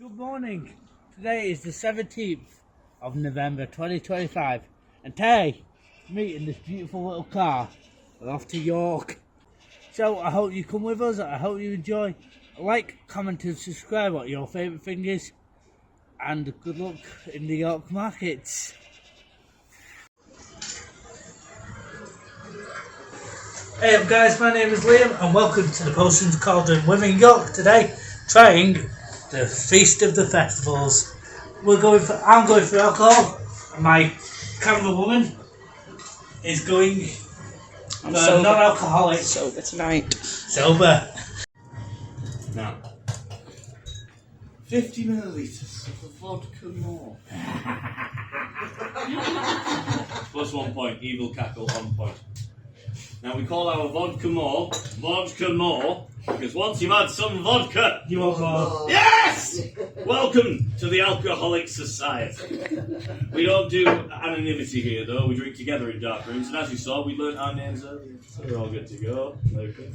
Good morning. Today is the 17th of November 2025 and today, me in this beautiful little car, we're off to York. So I hope you come with us, I hope you enjoy. Like, comment and subscribe what your favourite thing is, and good luck in the York markets. Hey up guys, my name is Liam and welcome to the Potions Cauldron. We're in York today, trying the Feast of the Festivals. I'm going for alcohol, and my camera woman is going for non-alcoholic. Sober tonight. Sober. Now, 50 millilitres of the vodka more. Plus 1 point, evil cackle on point. Now we call our vodka more, because once you've had some vodka, You want more? yes! Welcome to the Alcoholic Society. We don't do anonymity here though, we drink together in dark rooms, and as you saw, we learnt our names earlier, so we're all good to go. Okay.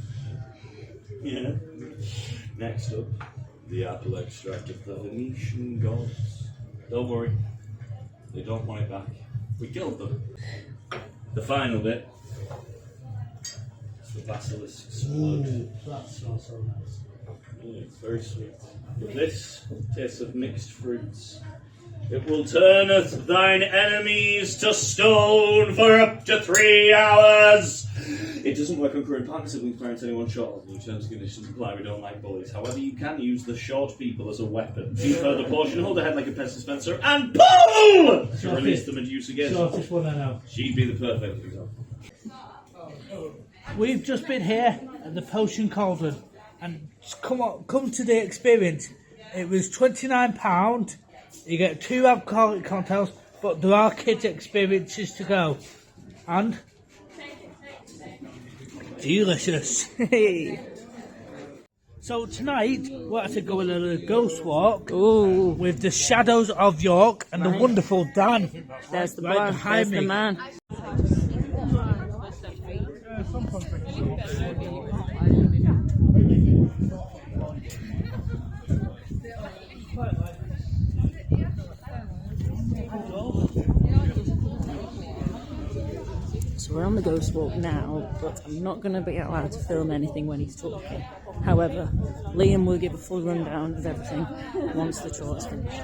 Yeah. Next up, the apple extract of the Venetian gods. Don't worry, they don't want it back. We killed them. The final bit. The basilisk's blood. That smells so nice. Yeah, it's very sweet. But this tastes of mixed fruits. It will turneth thine enemies to stone for up to 3 hours. It doesn't work on current partner siblings, parents, anyone short of new terms and conditions apply. We don't like bullies. However, you can use the short people as a weapon. Defer the portion, hold the head like a pest dispenser, and pull to release the Medusa again. Shortest one I know. She'd be the perfect example. We've just been here at the Potion Cauldron and come to the experience. It was £29. You get 2 alcoholic cocktails, but there are kids' experiences to go. And delicious. So tonight we're going to go on a ghost walk with the shadows of York and the wonderful Dan. There's the right bar, behind there's me. the man. So we're on the ghost walk now, but I'm not going to be allowed to film anything when he's talking. However, Liam will give a full rundown of everything once the tour is finished.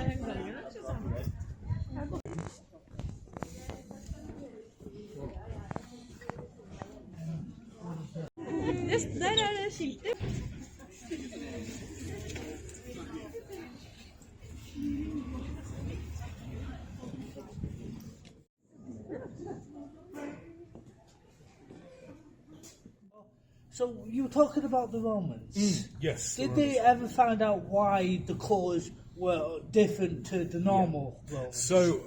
So you were talking about the Romans. Yes. Did they ever find out why the colours were different to the normal Romans? So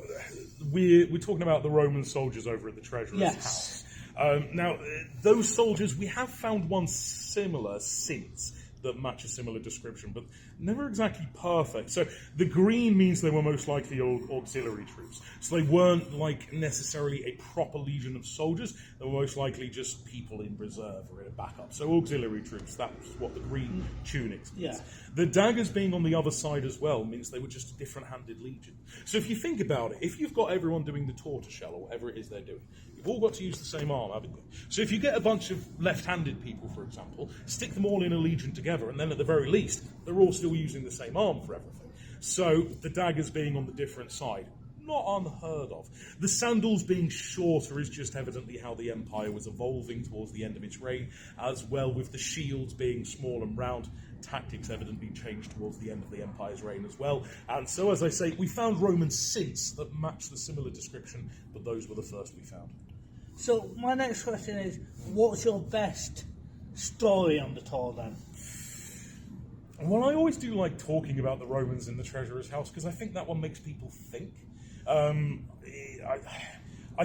we're talking about the Roman soldiers over at the Treasurer's Yes. house. Now, those soldiers, we have found one similar since that match a similar description, but never exactly perfect. So the green means they were most likely auxiliary troops. So they weren't like necessarily a proper legion of soldiers. They were most likely just people in reserve or in a backup. So auxiliary troops, that's what the green tunics means. Yeah. The daggers being on the other side as well means they were just a different-handed legion. So if you think about it, if you've got everyone doing the tortoiseshell or whatever it is they're doing, you've all got to use the same arm, haven't you? So if you get a bunch of left-handed people, for example, stick them all in a legion together, and then at the very least, they're all still using the same arm for everything. So the daggers being on the different side, not unheard of. The sandals being shorter is just evidently how the empire was evolving towards the end of its reign, as well with the shields being small and round. Tactics evidently changed towards the end of the empire's reign as well. And so, as I say, we found Roman synths that match the similar description, but those were the first we found. So my next question is, what's your best story on the tour then? Well, I always do like talking about the Romans in the Treasurer's house because I think that one makes people think. I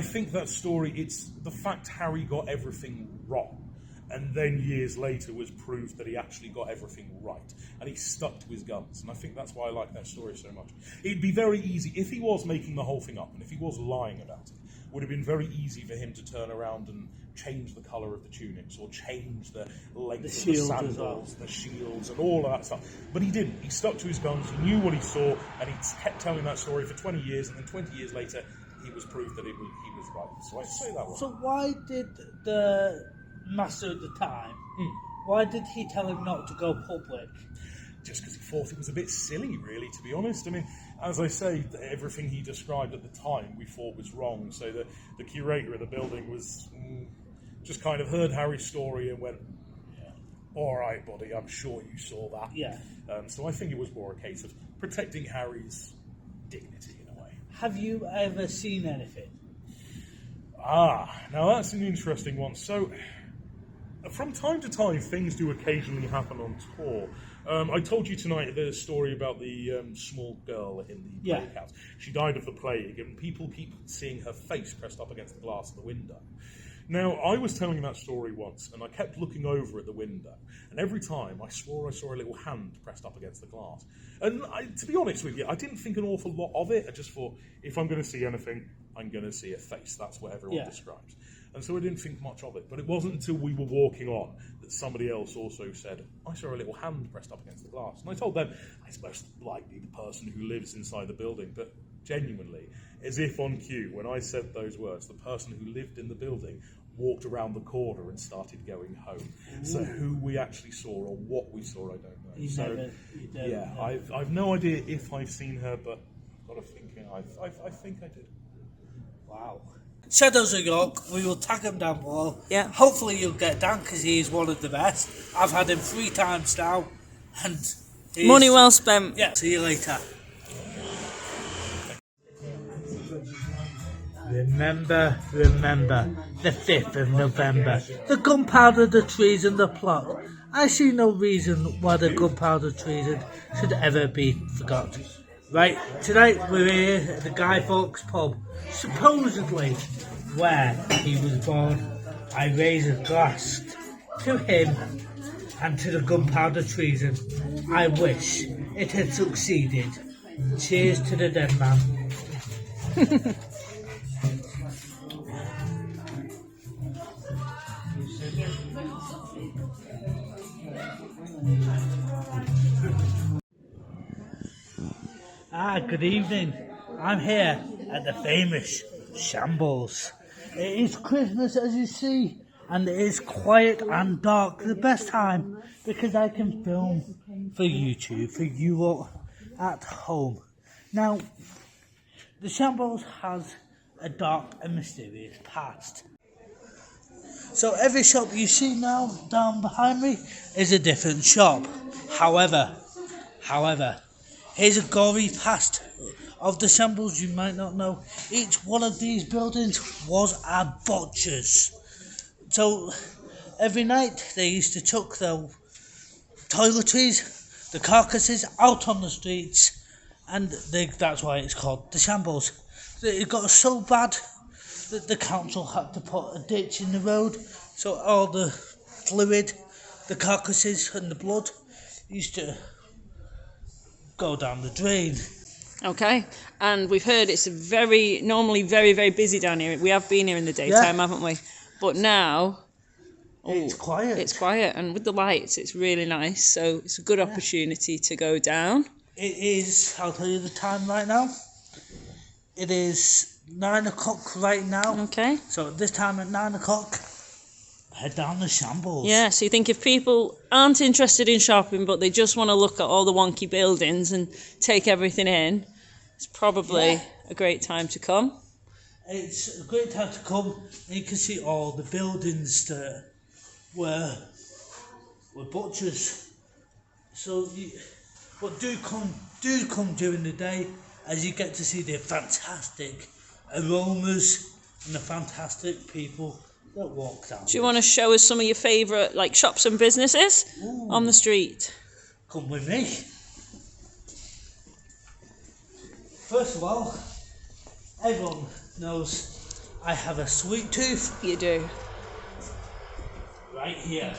think that story, it's the fact Harry got everything wrong, and then years later was proved that he actually got everything right, and he stuck to his guns, and I think that's why I like that story so much. It'd be very easy, if he was making the whole thing up, and if he was lying about it, would have been very easy for him to turn around and change the colour of the tunics or change the length of the shields as sandals, well. the shields, and all of that stuff. But he didn't. He stuck to his guns. He knew what he saw, and he kept telling that story for 20 years. And then 20 years later, he was proof that he was right. So I'd say that one. So why did the master at the time? Why did he tell him not to go public? Just because he thought it was a bit silly, really, to be honest. I mean, as I say, everything he described at the time we thought was wrong. So the curator of the building was just kind of heard Harry's story and went, all right, buddy, I'm sure you saw that. Yeah. So I think it was more a case of protecting Harry's dignity in a way. Have you ever seen anything? Now that's an interesting one. So, from time to time, things do occasionally happen on tour. I told you tonight the story about the small girl in the plague house. She died of the plague, and people keep seeing her face pressed up against the glass of the window. Now, I was telling that story once, and I kept looking over at the window, and every time I swore I saw a little hand pressed up against the glass. And to be honest with you, I didn't think an awful lot of it. I just thought, if I'm going to see anything, I'm going to see a face. That's what everyone describes. And so I didn't think much of it. But it wasn't until we were walking on that somebody else also said, I saw a little hand pressed up against the glass. And I told them, it's most likely the person who lives inside the building. But genuinely, as if on cue, when I said those words, the person who lived in the building walked around the corner and started going home. Ooh. So who we actually saw or what we saw, I don't know. I've no idea if I've seen her, but I've got a thinking I think I did. Wow. Shadows of York, we will tag him down below. Yeah. Hopefully you'll get down because he is one of the best. I've had him 3 times now, and money well spent. Yeah. See you later. Remember, the 5th of November, the gunpowder, the treason, the plot. I see no reason why the gunpowder treason should ever be forgot. Right, tonight we're here at the Guy Fawkes pub, supposedly where he was born. I raise a glass to him and to the gunpowder treason. I wish it had succeeded. Cheers to the dead man. Good evening. I'm here at the famous Shambles. It is Christmas, as you see, and it is quiet and dark. The best time because I can film for YouTube, for you all at home. Now, the Shambles has a dark and mysterious past. So every shop you see now down behind me is a different shop. However, here's a gory past of the Shambles you might not know. Each one of these buildings was a butcher's. So every night they used to chuck their toiletries, the carcasses out on the streets, and that's why it's called the Shambles. It got so bad that the council had to put a ditch in the road, so all the fluid, the carcasses and the blood used to go down the drain. Okay, and we've heard it's normally very, very busy down here. We have been here in the daytime, haven't we? But now, it's quiet. It's quiet, and with the lights, it's really nice. So it's a good opportunity to go down. It is, I'll tell you the time right now. It is 9 o'clock right now. Okay. So at this time at 9 o'clock, head down the Shambles. Yeah, so you think if people aren't interested in shopping, but they just want to look at all the wonky buildings and take everything in, it's probably a great time to come. It's a great time to come, and you can see all the buildings that were butchers. So, do come during the day, as you get to see the fantastic aromas and the fantastic people that walk down. Do you want to show us some of your favourite shops and businesses on the street? Come with me. First of all, everyone knows I have a sweet tooth. You do. Right here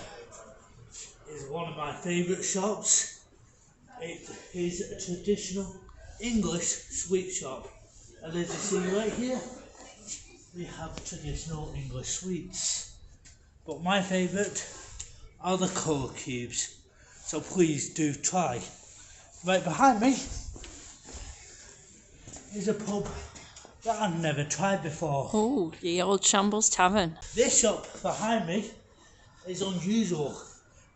is one of my favourite shops. It is a traditional English sweet shop, and as you see right here, we have traditional English sweets. but my favourite are the colour cubes. So please do try. Right behind me is a pub that I've never tried before. Oh, the old Shambles Tavern. This shop behind me is unusual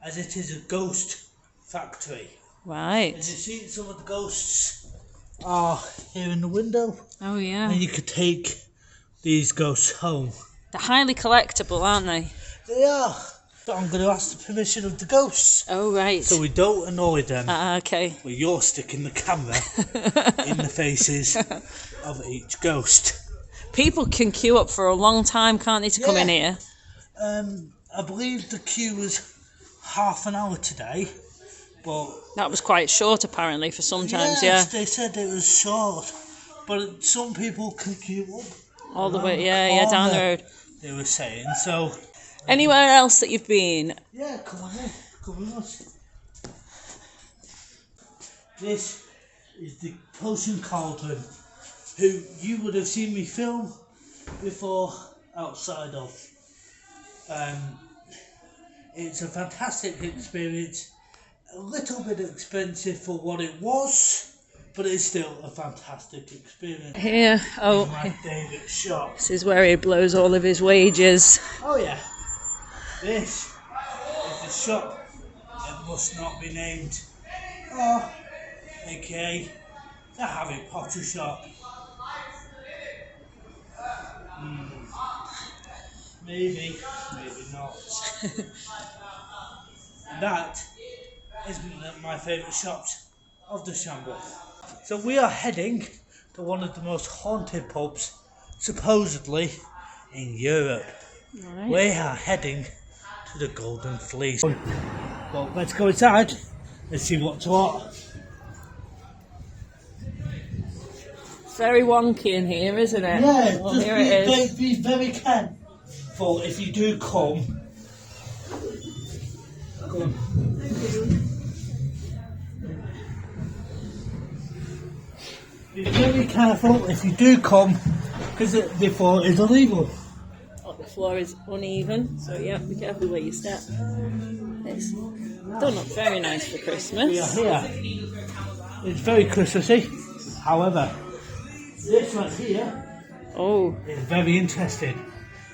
as it is a ghost factory. Right. As you see, some of the ghosts are here in the window, Oh, yeah. and you could take these ghosts home. They're highly collectible, aren't they? They are, but I'm going to ask the permission of the ghosts Oh, right. so we don't annoy them. Okay. Well, you're sticking the camera in the faces of each ghost. People can queue up for a long time, can't they, to come in here? I believe the queue was half an hour today, but That was quite short, apparently, for sometimes, yes, they said it was short, but some people can queue up All the around way, yeah, down the corner, road. they were saying. So Anywhere else that you've been? yeah, come on in, come with us. This is the Potion Cauldron, who you would have seen me film before outside of. It's a fantastic experience, a little bit expensive for what it was, but it's still a fantastic experience. Here, oh, It's my favourite shop. this is where he blows all of his wages. Oh yeah, this is the shop that must not be named, or aka the Harry Potter shop. Maybe, maybe not. That is one of my favourite shops of the Shambles. So we are heading to one of the most haunted pubs, supposedly, in Europe. Right. We are heading to the Golden Fleece. Well, let's go inside and see what's what. Very wonky in here, isn't it? Yeah, Well, just here it is. be very careful if you do come. Go on. Be very careful if you do come, because the floor is illegal. Oh, the floor is uneven, so yeah, be careful where you step. It's done up very nice for Christmas. We are here. It's very Christmassy. However, this right here Oh, is very interesting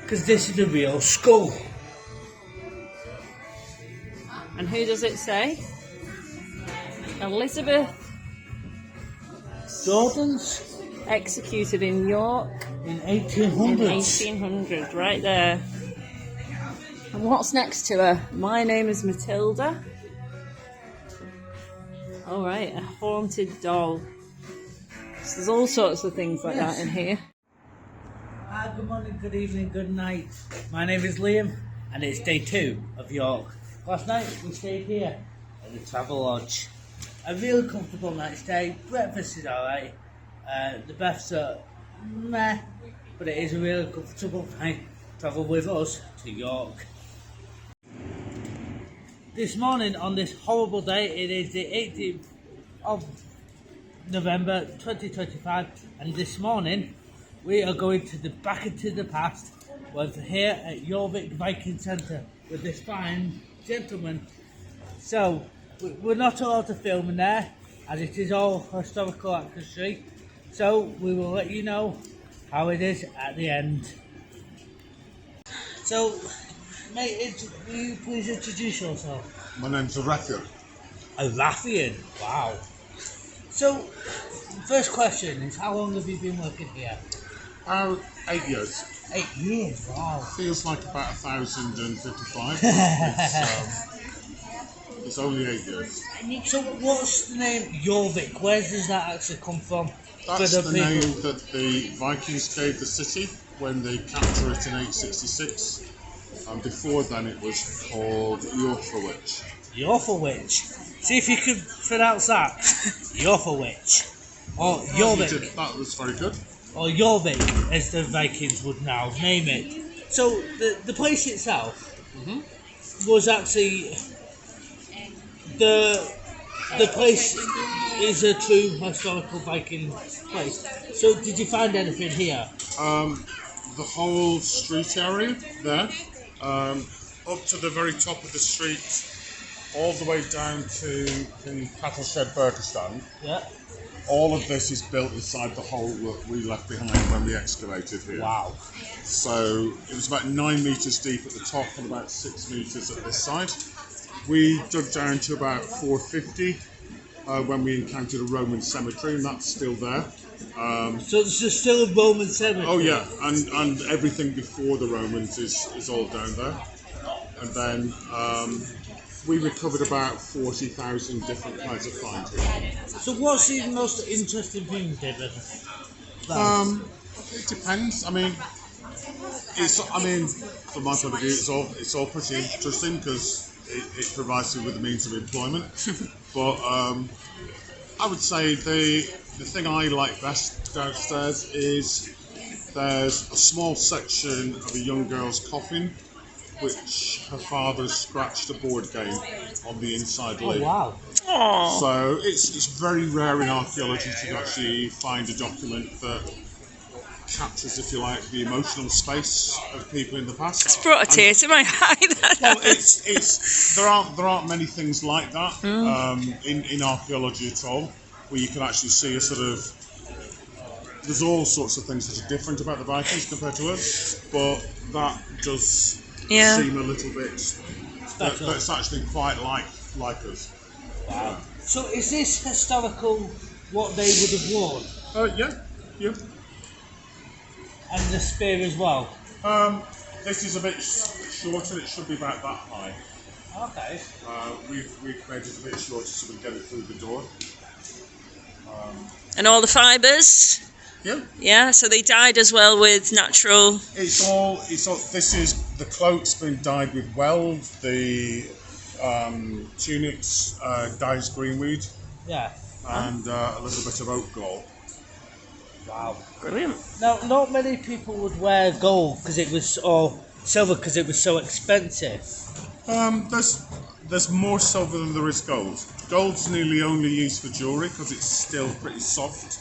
because this is a real skull. and who does it say? Elizabeth, Jordan's executed in York in in 1800s. 1800, right there. And what's next to her? My name is Matilda. All right, a haunted doll. So there's all sorts of things like Yes. that in here. Hi, good morning, good evening, good night. My name is Liam, and it's day 2 of York. Last night we stayed here at the Travel Lodge. A really comfortable night's stay. Breakfast is alright. The baths are meh, but it is a really comfortable night. Travel with us to York. This morning, on this horrible day, it is the 18th of November 2025, and this morning we are going to the back into the past. We're here at Jorvik Viking Centre with this fine gentleman. So we're not allowed to film in there as it is all historical accuracy. So we will let you know how it is at the end. So, mate, will you please introduce yourself? My name's Arathia. A Raffian, wow. So, first question is, how long have you been working here? 8 years. 8 years, wow. Feels like about 1,055. It's only 8 years. So, what's the name Jorvik? Where does that actually come from? That's For the people? name that the Vikings gave the city when they captured it in 866. And before then it was called Yorkowich. Jorvik. See if you can pronounce that. Jorvik. Or Jorvik. That was very good. Or Jorvik, as the Vikings would now name it. So, the place itself was actually... The place is a true historical Viking place. So, did you find anything here? The whole street area there, up to the very top of the street, all the way down to the cattle shed burger stand. Yeah. All of this is built inside the hole that we left behind when we excavated here. Wow. So it was about 9 metres deep at the top and about 6 metres at this side. We dug down to about 450 when we encountered a Roman cemetery, and that's still there. So it's just still a Roman cemetery? Oh yeah, and everything before the Romans is all down there. And then we recovered about 40,000 different kinds of finds here. So what's the most interesting thing, David? It depends. I mean, from my point of view, it's all pretty interesting because it provides you with a means of employment. But I would say the thing I like best downstairs is there's a small section of a young girl's coffin, which her father scratched a board game on the inside lid. Oh wow! Aww. So it's very rare in archaeology to actually find a document that captures, if you like, the emotional space of people in the past. It's brought a tear to my eye. Well, there aren't many things like that in archaeology at all, where you can actually see a sort of. There's all sorts of things that are different about the Vikings compared to us, but that does seem a little bit special. That's actually quite like us. Wow. So is this historical what they would have worn? Yeah. And the spear as well? This is a bit shorter. It should be about that high. Okay. We've made it a bit shorter so we can get it through the door. And all the fibres? Yeah. Yeah, so they dyed as well with natural... It's all, this is, the cloak's been dyed with weld, the tunics dyes greenweed. Yeah. And a little bit of oak gall. Wow. Brilliant. Now, not many people would wear gold because it was, or silver because it was so expensive. There's more silver than there is gold. Gold's nearly only used for jewellery because it's still pretty soft.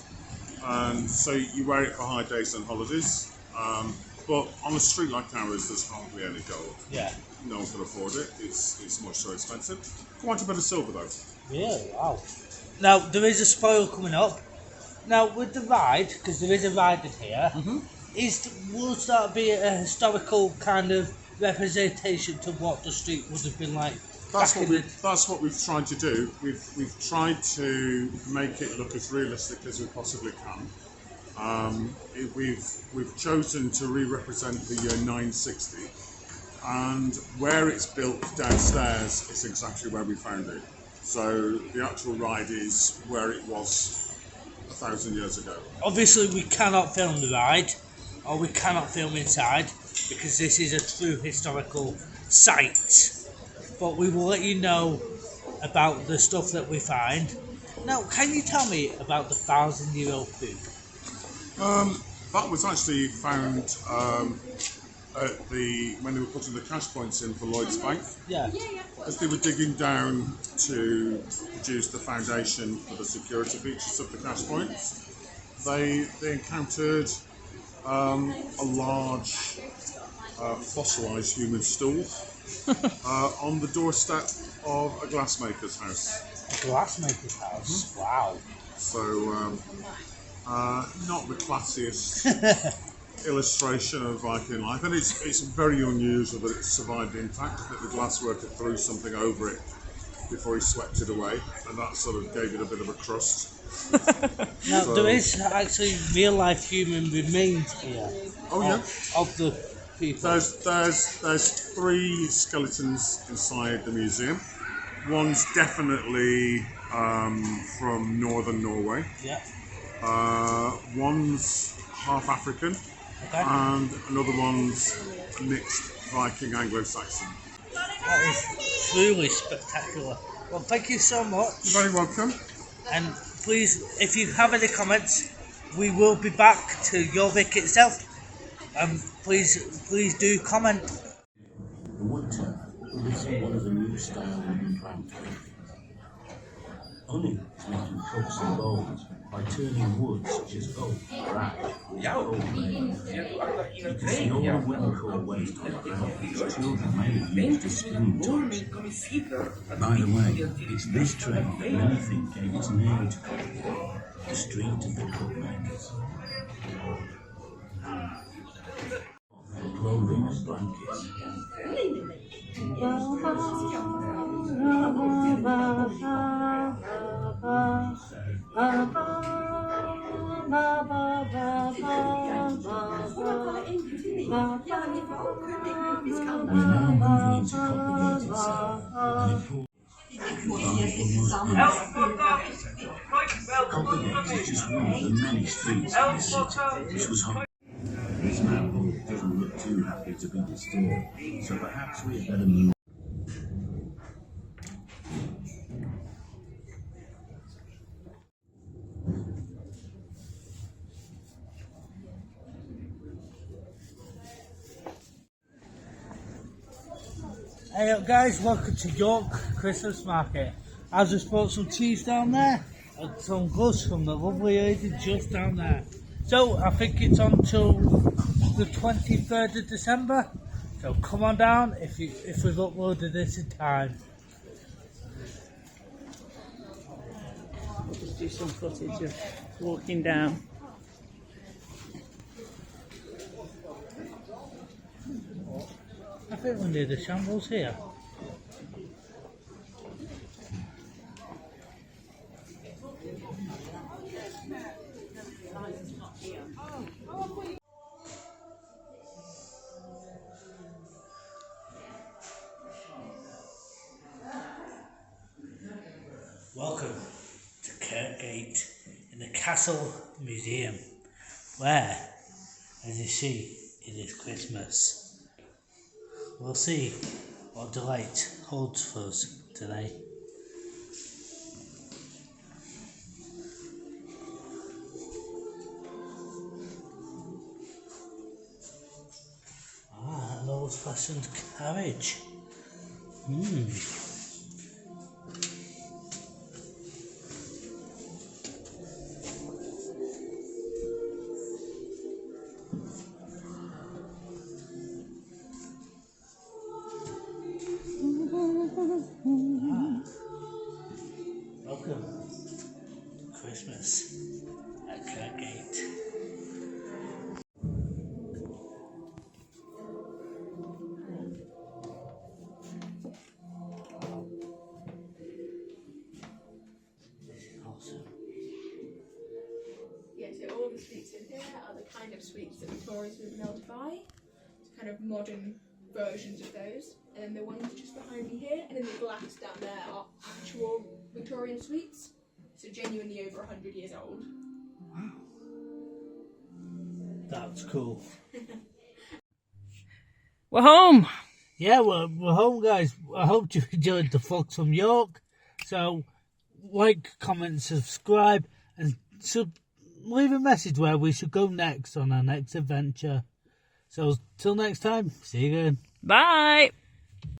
And so you wear it for high days and holidays. But on a street like ours, there's hardly any gold. Yeah. No one can afford it. It's much so expensive. Quite a bit of silver though. Really? Wow. Now, there is a spoil coming up. Now, with the ride, because there is a ride in here, will that be a historical kind of representation to what the street would have been like? That's what we've tried to do. We've tried to make it look as realistic as we possibly can. We've chosen to re-represent the year 960, and where it's built downstairs is exactly where we found it. So the actual ride is where it was 1,000 years ago. Obviously, we cannot film the ride, or we cannot film inside, because this is a true historical site. But we will let you know about the stuff that we find. Now, can you tell me about the 1,000-year-old poo? That was actually found when they were putting the cash points in for Lloyd's Bank. Yeah. As they were digging down to produce the foundation for the security features of the cash points, they encountered a large fossilised human stool on the doorstep of a glassmaker's house. A glassmaker's house? Wow. So, not the classiest illustration of Viking life, and it's very unusual that it survived impact. I think the glassworker threw something over it before he swept it away, and that sort of gave it a bit of a crust. Now, there is actually real-life human remains here. Oh yeah. Of the people. There's 3 skeletons inside the museum. One's definitely from northern Norway. Yeah. One's half African. Okay. And another one's mixed Viking Anglo-Saxon. That is truly spectacular. Well, thank you so much. You're very welcome. And please, if you have any comments, we will be back to your Vic itself. Please do comment. The woodturf is one of the new style wooden crown tables. Honey is made in cups and bowls by turning wood such as oak or ash into cold maid. You can see all the women cold waste on the ground which children may use to spin toys. By the way, it's this trade that many think gave its name to Coventry, the street of the cup makers. Clothing and blankets. We're now moving into propagated sale, and Propagate is just one of the many streets in this city, which was home. This man doesn't look too happy to be disturbed, so perhaps we had better move. Hey up guys, welcome to York Christmas Market. I just bought some cheese down there and some goods from the lovely lady just down there. So I think it's on till the 23rd of December. So come on down if we've uploaded this in time. I'll just do some footage of walking down. I think we're near the shambles here. Welcome to Kirkgate in the Castle Museum, where, as you see, it is Christmas. We'll see what delight holds for us today. An old-fashioned carriage. Welcome to Christmas at Kirkgate. This is awesome. Yeah, so all the sweets in here are the kind of sweets that Victoria's would be able to buy. It's kind of modern versions of those. And then the ones just behind me here, and then the glass down there are actual Victorian sweets. So genuinely over 100 years old. Wow. That's cool. We're home! Yeah, we're home, guys. I hope you enjoyed the vlog from York. So, like, comment, subscribe, and leave a message where we should go next on our next adventure. So, till next time, see you again. Bye!